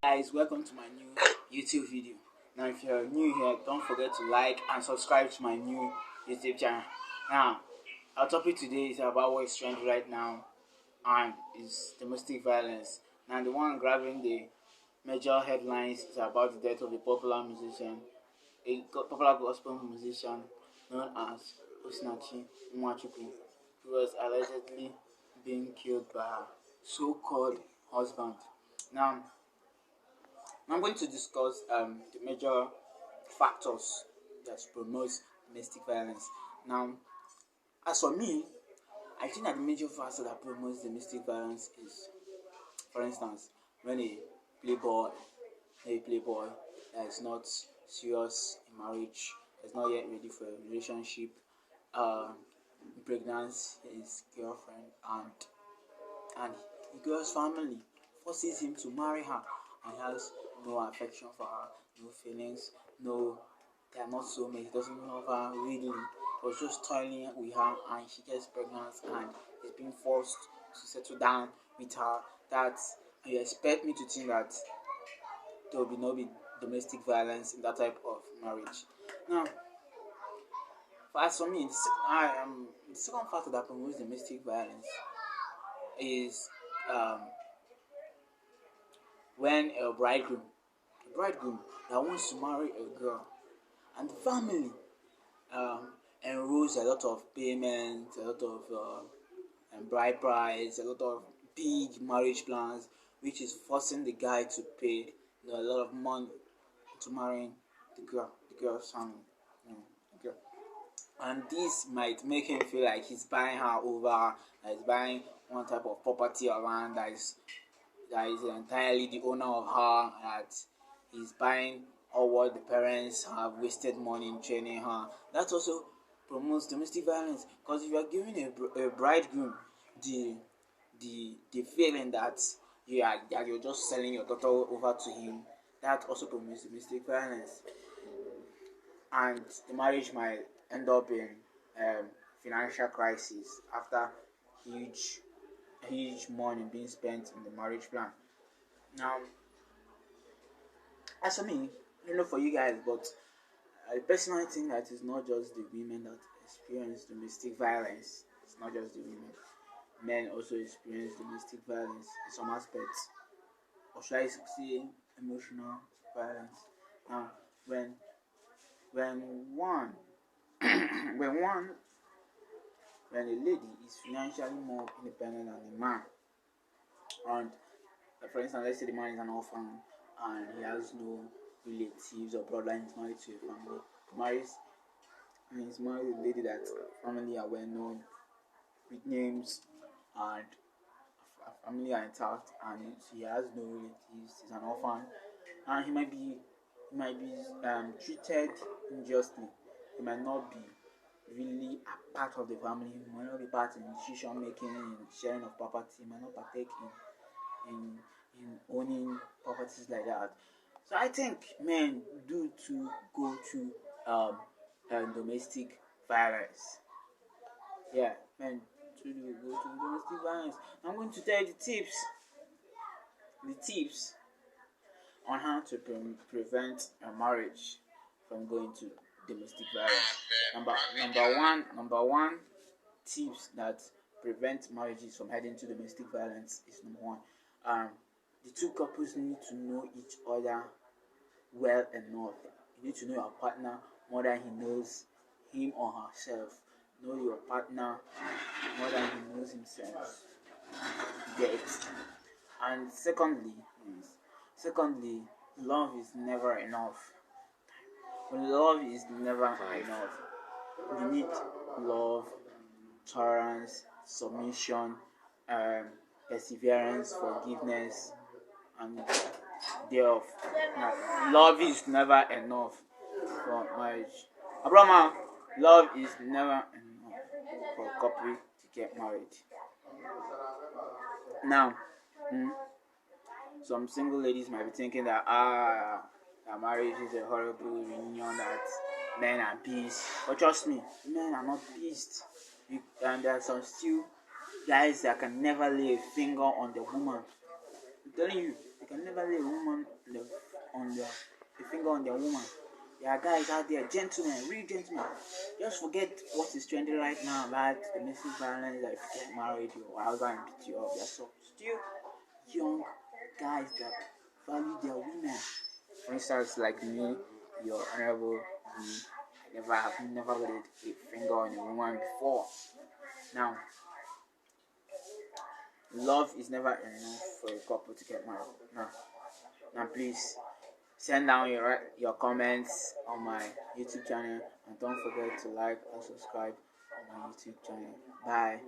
Guys, welcome to my new YouTube video. Now if you're new here, don't forget to like and subscribe to my new YouTube channel. Now our topic today is about what is trending right now, and is domestic violence. Now the one grabbing the major headlines is about the death of a popular musician, popular gospel musician known as Osinachi Nwachukwu, who was allegedly being killed by her so-called husband. Now I'm going to discuss the major factors that promote domestic violence. Now, as for me, I think that the major factor that promotes domestic violence is, for instance, when a playboy that is not serious in marriage, is not yet ready for a relationship, impregnates his girlfriend, and the girl's family forces him to marry her, and he has no affection for her, no feelings, they are not soulmates, he doesn't love her really, but just toiling with her, and she gets pregnant and is being forced to settle down with her. And you expect me to think that there will be domestic violence in that type of marriage. Now, as for me, the second factor that promotes domestic violence is when a bridegroom that wants to marry a girl, and the family enrolls a lot of payments, a lot of bride price, a lot of big marriage plans, which is forcing the guy to pay a lot of money to marry the girl's family. The girl. And this might make him feel like he's buying her over, that he's buying one type of property or land that is entirely the owner of her, that he's buying all what the parents have wasted money in training her. That also promotes domestic violence, because if you are giving a bridegroom the feeling that you're just selling your daughter over to him, that also promotes domestic violence, and the marriage might end up in financial crisis after huge money being spent in the marriage plan. Now, as for me, I don't know for you guys, but I personally think that it's not just the women that experience domestic violence. It's not just the women. Men also experience domestic violence in some aspects, or should I say emotional violence. Now, when one when a lady is financially more independent than a man, and for instance, let's say the man is an orphan and he has no relatives or bloodline, he's married to a family, he's married a lady that family are well known with names, and family are intact, and he has no relatives, he's an orphan, and he might be treated unjustly. He might not be really a part of the family, he might not be part in decision making, in sharing of property, he might not partake in owning properties like that. So I think men do to go through domestic violence. Yeah, men do go through domestic violence. I'm going to tell you the tips on how to prevent a marriage from going to domestic violence. Number one tips that prevent marriages from heading to domestic violence is, number one, the two couples need to know each other well enough. You need to know your partner more than he knows him or herself. Know your partner more than he knows himself. Get. And secondly, love is never enough. Love is never enough. You need love, tolerance, submission, perseverance, forgiveness, and thereof. Now, love is never enough for marriage. Abraham, love is never enough for a couple to get married. Now, some single ladies might be thinking that marriage is a horrible reunion, that men are beasts. But trust me, men are not beasts. And there are some still guys that can never lay a finger on the woman. I'm telling you, they can never lay on their woman. There are guys out there, gentlemen, real gentlemen. Just forget what is trending right now about domestic violence, that if you get married, your husband beat you up. There's so still young guys that value their women. For instance, like me, your honorable me, have never laid a finger on a woman before. Now, love is never enough for a couple to get married. Now please send down your comments on my YouTube channel, and don't forget to like and subscribe on my YouTube channel. Bye.